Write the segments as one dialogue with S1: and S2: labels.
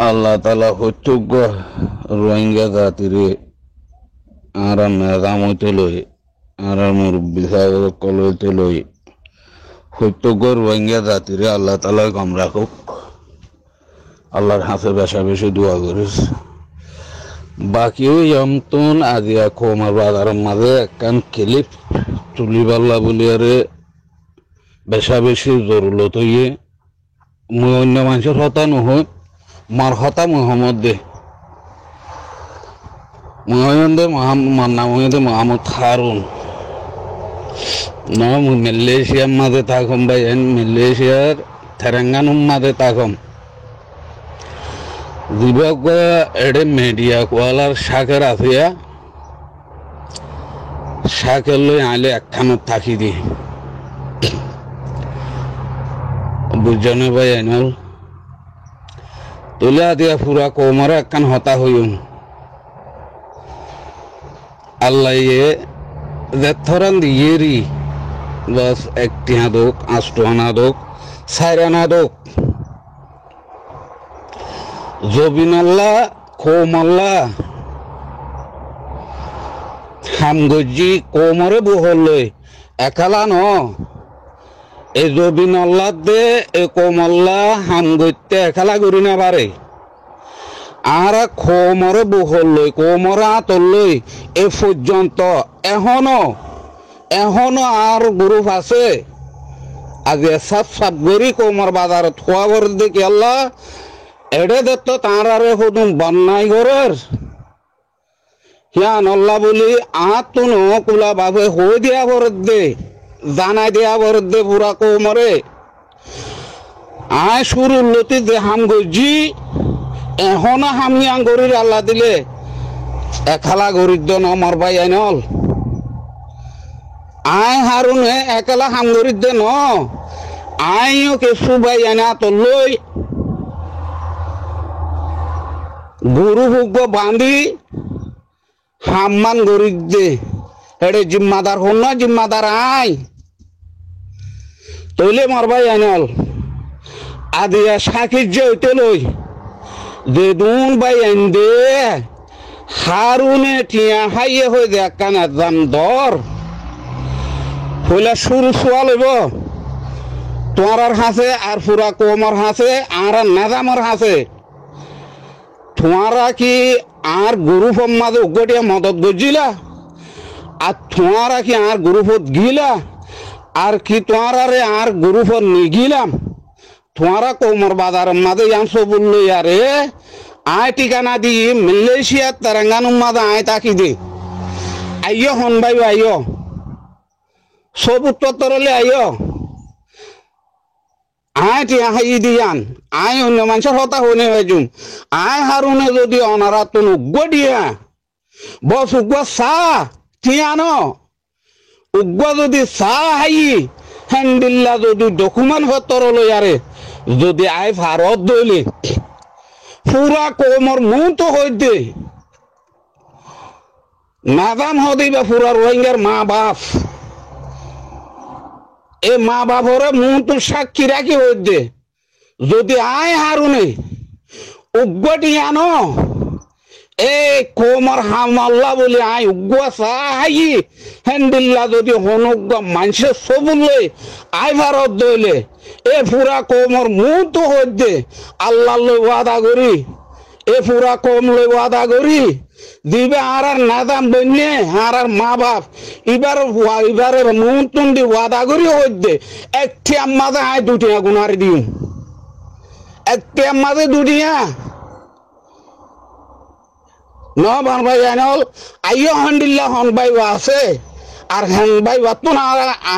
S1: আল্লাহ তালা হত্যজ্ঞ রোহিঙ্গা জাতিরে আর মেজাম হইতে লই আর মুরব্বী সাহেব কল হইতে লই হত্যজ্ঞ রোহিঙ্গা জাতিরে আল্লাহ তালা কম রাখুক। আল্লাহর হাতে বেশা বেশি দোয়া করিস। বাকি ওই আমতন আজিয়া কমার বাজারের মাঝে একখান ক্লিপ তুলি পাল্লা বলিয়ারে বেশা বেশি জরুরত হইয়ে মই অন্য মানুষের হতা নহয় মার হতা মোহাম্মদ দে মার নাম হইতে মোহাম্মদ হারুন ন মালয়েশিয়ার মাঝে থাকম ভাই মালয়েশিয়ার তেলেঙ্গানার মাঝে থাকম জীবক এডে মিডিয়া কোয়ালার শাকের আছে শাকের লই আইলে একখানত থাকি দি বুঝছনে ভাই আইনল তুলে দিয়া পুরা কোমরে একখান হতা হইম আল্লাহ যে থরান দিয়েরি বাস একটি হাদক আষ্টনা দোক সাইরানা দোক জবিনাল্লাহ কোমাল্লা হামগজি কোমরে বহলই একালা ন এই জবিনাল্লাহ দে এ কোমল্লা হামগইতে একালা করি না পারে আর কোমরে বহলই কোমরে আতলই এ পর্যন্ত এখনো আর গ্রুপ আছে আজ সাপ গরি কোমর বাজার থোয়াবর দেখি আল্লাহ এডে দত্ত তাঁরারে হুদুম বন্যাই ঘরের হিয়ান আল্লাহ বলি আতুন কুলা বাবে হয়ে দিয়া ভরত দে জানাই দিয়া ভরত দে পুরা কোমরে আয় শুরুর লতি দে হাম গজি এখনো হামি আঙ্গরির আল্লাহ দিলে এখালা গরির দন আমার ভাই আইনল আয় হারুন একলা হাম গরির দে ন আইও কেসু ভাই আইনা তোর লই গরু ভুগ বাঁধি হাম্মান গরিব দে এডে জিম্মাদার হন না জিম্মাদার আয় তৈলে মারবাই আনল আদিয়া সাকির যে হইতে লই দে দুন বাই আইন দে হারুনে টিয়া হাইয়ে হয়ে দে কানা দাম দর হইলা শুরু সোয়া লইব তোমার হাসে আর পুরা কোমর হাসে আর নাজামর হাসে তোমারা কি আর গ্রুপ মাঝে উগটিয়া মদত গজিলা আর তোমারা কি আর গ্রুপত গিলা আর কি তোমারে আর গ্রুপত নিগিলাম তোমারা কোমর বাজারের মাঝে আনছো বললো আরে আয় ঠিকানা দি মালয়েশিয়ার তেলেঙ্গানার মাঝে আয় তাকি দে আইয় হন ভাই আইয় সব উত্তরলে আইয় আয় টিয়া হাই দিয়ান আয় অন্য মানুষের হতা হনে হয়েছুম আয় হারুনে যদি অনারা তুন উগ্গ দিয়া বস উগ্গ চা টিয়ান উগ্গ যদি চা হাই হ্যান্ডিল্লা যদি ডকুমেন্ট হতর লইয়ারে যদি আয় ভারত দইলে পুরা কোমর মুহ তো হইতে নাজাম হদিবা পুরা রোহিঙ্গার মা বাপ এ মা বাপরে মুহ তো সাক্ষী রাখি হইতে যদি আয় হারুনে উগ্গটি আনো এ কোমর হামাল্লা বলে আয় উগ্গ চাই হ্যান্ডিল্লা যদি হনুগ্গ মানুষের সবুলে আয় ভারত দইলে এ পুরা কোমর মুহ তো হইতে আল্লাহ লই ওয়াদা করি এ পুরা কম লই ওয়াদা করি দিবে আর নাদাম বন্যে আর মা বাপ এবারে মুহূর্তন দি ওয়াদা করি হইতে একটি আম্মাদে আয় দুটিয়া গুনারি দিও একটি আম্মাদে দুটিয়া ন বান ভাই আনল আইয় হান্ডিল্লা হন ভাই আছে আর হেন ভাই বাতো না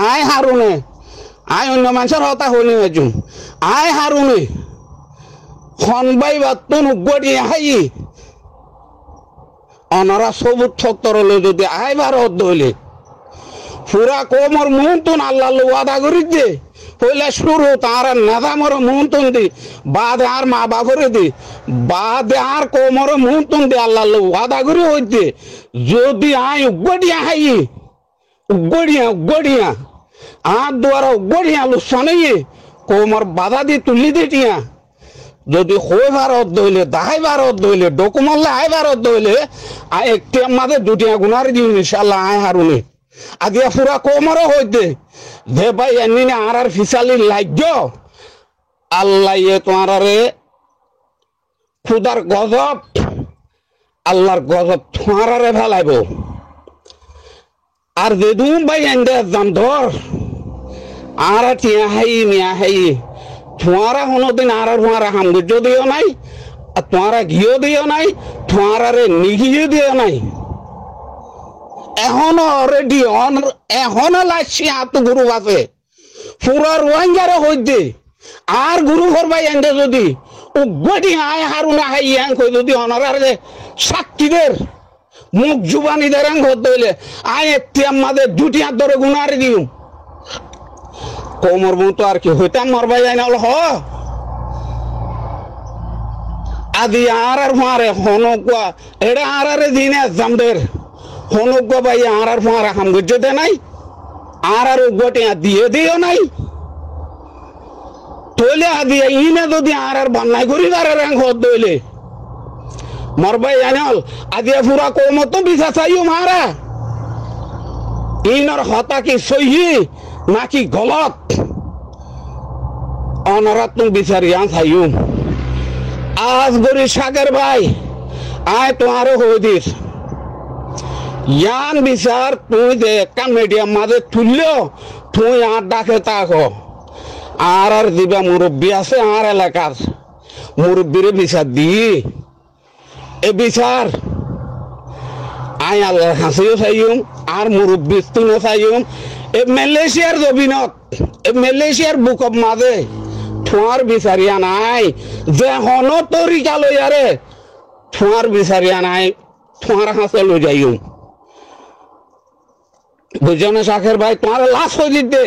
S1: আয় হারুনে আয় অন্য মানুষের হতা হইনি হয়েছুম আয় হারুনে হন ভাই বাতো উগ্গটি হাই অনারা সবুজ ছত্তরলে যদি আয় ভারত দইলে পুরা কোমর মুহূর্তন আল্লাহ ওয়াদা করি দে হইলে শুরু তার নাজামর মুহূর্তন দি বাদে আর মা বাপরে দি বাদে আর কোমর মুহূর্তন দি আল্লাহ ওয়াদা করি হইতে যদি আয় উগ্গটিয়া হাই উগ্গটিয়া আর দ্বারা উগ্গটিয়া লুসানে কোমর বাধা দি তুলি দে টিয়া যদি হয়ে ভারত দইলে দাহাই ভারত দইলে ডকুমাল্লে আয় ভারত দইলে আয় একটি আমাদের দুটি গুনার দিন ইনশাল্লাহ আয় হারুনে আদিয়া পুরা কোমরও হইতে দে ভাই এমনি আর ফিসালি লাগ্য আল্লাহ তোমার খুদার গজব আল্লাহর গজব তোমারে ফেলাইব আর যেদুম ভাই এন্ডে যাম ধর আর টিয়া হাই মিয়া হাই তোমারা কোনোদিন আর তোমারা হামগুজ দিও নাই আর তোমারা ঘিও দিও নাই তোমারে নিঘিও দিও নাই এখনো অলরেডি এখনো লাগছি হাত গুরু আছে পুরা রোহিঙ্গারে হইতে আর গুরু করবাই এন্ডে যদি উগ্গটি আয় হারুনা হাই ইয়াং কই যদি অনারে সাক্ষীদের মুখ জুবানিদের ঘর দইলে আয় একটি আমাদের দুটি হাত ধরে গুনারে দিও কোমর মতো আর কি হইতাম মরবাই যাই না হ আদি আর মারে হনুকা এটা আর দিনে জামদের হনুকা ভাই আর মারা হাম গুজতে নাই আর উগ্গটি দিয়ে দিও নাই তৈলে আদি ইনে যদি আর বান্নাই করি আর ঘর দইলে মরবাই জানল আদিয়া পুরা কোমত বিচা চাইও মারা ইনর হতা কি সহি নাকি গলত অনরা তুমি বিচারিয়া চাইও আজ গরি সাগর ভাই আয় তোমারও হয়ে দিস ইয়ান বিচার তুই যে একটা মিডিয়াম মাঝে তুললেও তুই আর ডাকে তাকো আর দিবা মুরব্বী আছে আর এলাকার মুরব্বীরে বিচার দি এ বিচার আই আল্লাহর কাছেও চাইম আর মুরব্বী তুইও চাইম এ মালয়েশিয়ার জমিনত এ মালয়েশিয়ার বুকব মাঝে তোমার বিচারিয়া নাই যে হন তরিকা লইয়ারে তোমার বিচারিয়া নাই তোমার কাছে লই যাইম বুঝছো না শাকের ভাই তোমার লাশ হয়ে দিতে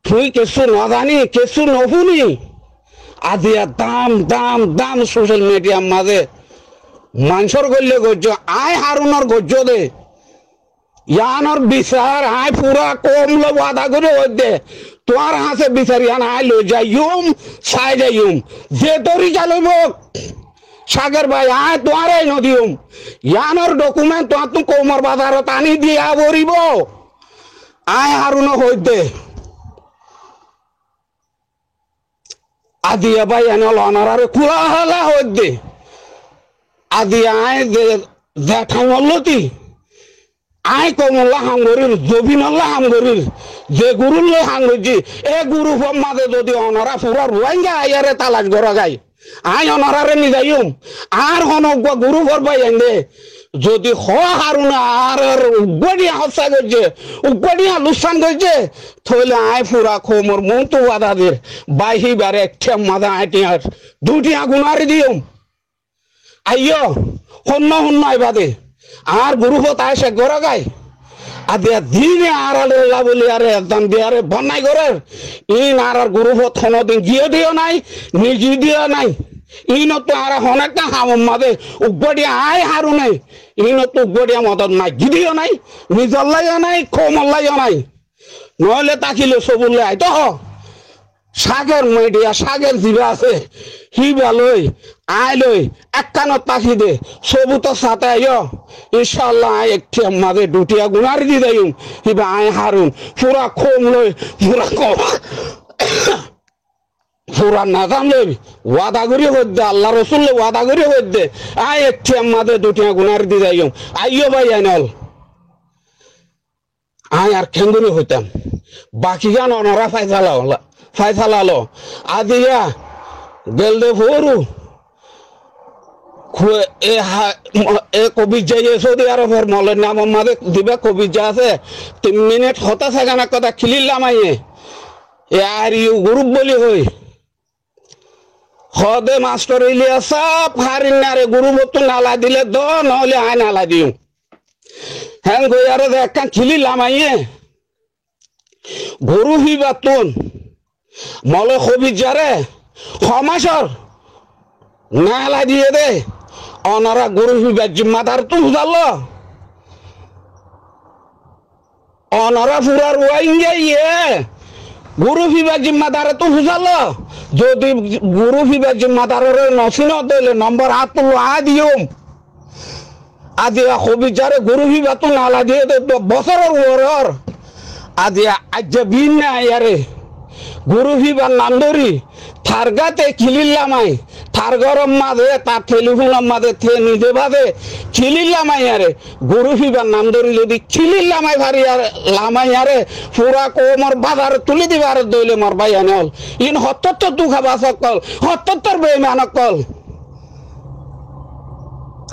S1: তুই কিছু নজানি কিছু নশুনি আজিয়া দাম দাম দাম সোশ্যাল মিডিয়ার মাঝে মানুষের গল্য গজ্য আয় হারুনের গজ্য দে ইয়ানোর বিচার আয় পুরা কম লোক আদা করে দে তোমার হাতে বিচারিয়ান আয় লই যাইম চাই যাইম যে তরিকা লইব সাগর ভাই আয় তোমারে নদিম ইয়ানোর ডকুমেন্ট তোমার তো কোমর বাজারত আনি দিয়া বরিব আয় হারুন হইতে আদিয়া ভাই আনল অনারে কুলা হলা হইতে আদি আয় জেঠামল্লতি আয় কমল্লা হাঙ্গরির জবিনল্লা হাঙ্গরির যে গুরুল্লে হাঙ্গজি এ গুরু মাঝে যদি অনরা পুরা রোহিঙ্গা আয়ারে তালাশ করা যায় আয় অনরারে নিজাইম আর হনক গুরু করবাই এনে যদি হারুনা আর উগ্গড়িয়া হসা করছে উগ্গড়িয়া লুসান করছে থইলে আয় পুরা খোমর মন তো বাদাদের বাইহি বারে একটা মাদা আইটিয়ার দুটি আগুনারি দিম আইয় হন্য হন্য আইবাদে আর গুরু তাই সে গড় গায় আদিয়া দিনে আর আল্লাহ বলি আরে একদম দিয়ারে বন্যাই করার ইন আর গুরু দিন গিয়ে দিও নাই নিজে দিও নাই ইন তো আর অনেকটা হাম মাদে উগ্গড়িয়া আয় হারু নাই ইন তো উগ্গড়িয়া মদত নাই গিদিও নাই নিজল্লাইও নাই খোমল্লাইও নাই নহলে তাকিলে সবুল্লে আই তো সাগের মিডিয়া সাগের জিবা আছে হিবা লই আয় লই এক কানত তাকি দে সবু তো সাথে আইয় ইনশাল্লাহ আয় একটি মাঝে দুটিয়া গুনারি দি দেয় হিবা আয় হারুন পুরা খোম লই পুরা কম পুরা নাজাম লই ওয়াদা করি হইতে আল্লাহ রসুল ওয়াদা করি হইতে আয় একটি মাঝে দুটিয়া গুনারি দি দেয় আইয় ভাই আইনল আয় আর খেঙ্গুরি হইতাম বাকি গান অনরা ফাইসালালো আদিয়া গেল দে ভোরু এ কবি যাই সৌদি আরবের মলের নাম মাঝে দিবে কবি যা আছে 3 মিনিট হতা সেখানে কথা খিলিলাম আইয়ে এ আর ইউ গ্রুপ বলি হই হদে মাস্টার ইলিয়া সব হারিন না রে গুরু মতো নালা দিলে দ নহলে আয় নালা দিও হ্যাঁ গই আর একটা খিলিলাম আইয়ে গরু হিবাতুন মলে কবি যারে সমাজর নালা দিয়ে দে অনারা গরু হিবার জিম্মাদার তো বুঝাল অনারা পুরা রোহিঙ্গা ইয়ে গরু হিবার জিম্মাদার তো বুঝাল যদি গুরু ফিবার জিম্মাদারের নসিন দিলে নম্বর হাত তুলো দিও আজি হবিচারে গুরু ফিবা তো নালা দিয়ে বছরের ওর আজি আজ বিন না ইয়ারে গুরু ফিবার নাম ধরি থারগাতে খিলিল্লামাই থার গরম মাঝে তার টেলিফোনের মাঝে থে নিজে বাদে খিলিল্লামাই আরে গুরু ফিবার নাম ধরি যদি খিলিল্লামাই ভারি আর লামাই আরে পুরা কোমর বাজারে তুলি দিবার দইলে মর ভাই আনল ইন ৭০ দুঃখা বাসক কল ৭০ বেইমানক কল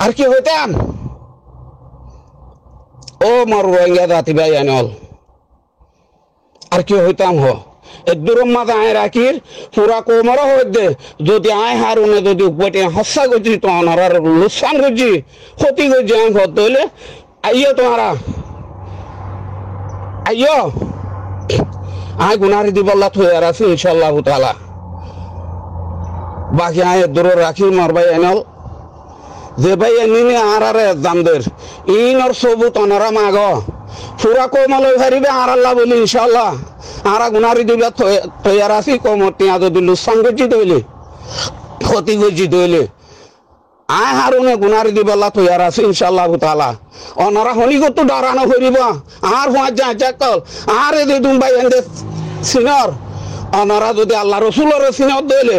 S1: আর কি হইতাম ও মর রোহিঙ্গা জাতি ভাই আনল আর কি হইতাম এদুরম মাঝে আয় রাখির পুরা কোমর হইতে যদি আয় হারুনে যদি উপটে হস্যা করছি তো অনার লুসান করছি ক্ষতি করছি আমি ভর দইলে আইও তোমারা আইও আয় গুনারি দিবল্লা থই আর আছি ইনশাআল্লাহ তাআলা বাকি আয় দূর রাখি মার ভাই আনল যে ভাই এনে আরারে জামদের ইনর সবুত অনারা মাগ পুরা কোমলই হারিবে আর আল্লাহ বলি ইনশাআল্লাহ আরা গুনারি দিবা তৈয়ার আছি কোমর টিয়া যদি লুসান করছি দইলে ক্ষতি করছি দইলে আয় হারুনে গুনারি দিবল্লা তৈয়ার আছি ইনশাআল্লাহ তাআলা অনারা হনি কত ডরানো করিব আর হুয়া যা যা কল আর এ দুম ভাই এন্ডে সিনর অনারা যদি আল্লাহ রসুলের সিনর দইলে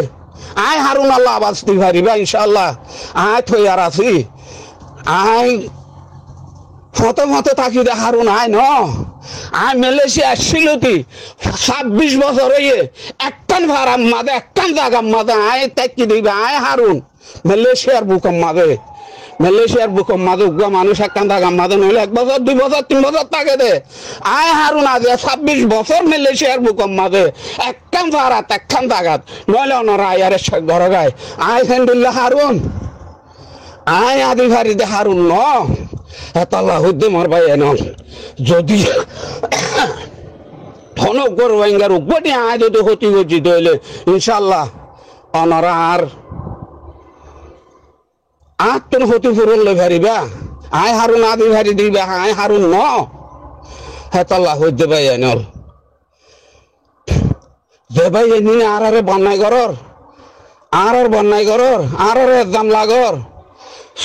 S1: আয় হারুন আল্লাহ আবাস দি পারিবা ইনশাআল্লাহ আয় তৈয়ার আছি আয় ফতে থাকি দে হারুন আয় ন আয় মালয়েশিয়া আসছিলতি ২৬ বছর হয়ে একটান ভাড়াম মাদে একটান জাগাম মাদে আয় তাকি দিবে আয় হারুন মালয়েশিয়ার বুকম মাদে মালয়েশিয়ার বুকম মাদে উগা মানুষ একটান জাগাম মাদে নইলে ১ বছর ২ বছর ৩ বছর থাকে দে আয় হারুন আজ ২৬ বছর মালয়েশিয়ার বুকম মাদে একটান ভাড়া একটান জাগাত নইলে অনারা আয়ারে ঘর গায় আয় হেন্ডুল্লাহ হারুন আয় আদি ভারি দে হারুন ন এতাল্লাহ হইতে মর ভাই এন যদি ধনক রোহিঙ্গার উপটি আয় যদি ক্ষতি করছি দইলে ইনশাআল্লাহ অনারা আর তোর ক্ষতিপূরণ লই ভারিবা আয় হারুন আদি ভারি দিবা আয় হারুন ন হেতাল্লাহ হইতে ভাই এনল যে ভাই এদিনে আরে বন্যাই করর আর বন্যাই করর আর একদম লাগর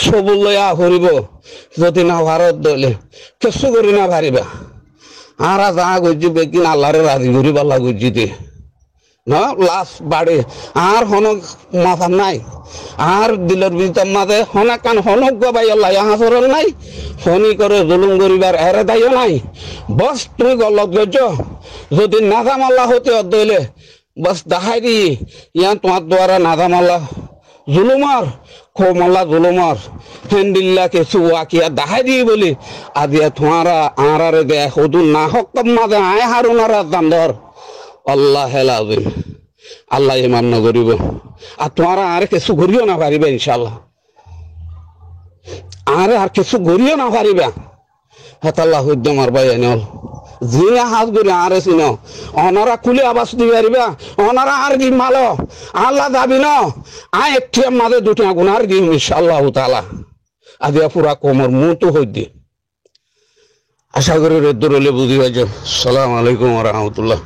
S1: সবুল লইয়া হরিব যদি না ভারত দলে কিছু করি না ভারিবা আর যা গজি বেকিন আল্লাহরে রাজি করি পাল্লা গজি দে না লাশ বাড়ে আর হনক মাথা নাই আর দিলের ভিতর মাঝে হনা কান হনক গাবাই আল্লাহ হাসর নাই ফনি করে জুলুম করিবার এরে দাইও নাই বস তুমি গলত গজ যদি নাজাম আল্লাহ হতে দইলে বস দেখাই দি ইয়ান তোমার দ্বারা নাজাম আল্লাহ জুলুমার খোমল্লা জুলুমার হেন্দিল্লা কিছু আকিয়া দেখাই দি বলি আদিয়া তোমারা আঁরারে দে সদু না হকম মাঝে আয় হারুনার দাম ধর আল্লাহ হেলাজিম আল্লাহ ইমান নগরিব আর তোমারা আর কিছু ঘুরিও না পারিবা ইনশাআল্লাহ আর কিছু ঘুরিও না পারিবা হেতাল্লাহ উদ্যম আর ভাই এনল জিনা হাত ঘুরে আর চিন অনারা খুলে আবাস দি পারিবা অনারা আর কি মালো আল্লাহ দাবি ন আয় একটি মাঝে দুটা গুনার দিম ইনশাআল্লাহ তাআলা আদিয়া পুরা কোমর মুতো হই দি আশা করি রেদ্দুরলে বুঝি পাইছো। আসসালামু আলাইকুম ওয়া রাহমাতুল্লাহ।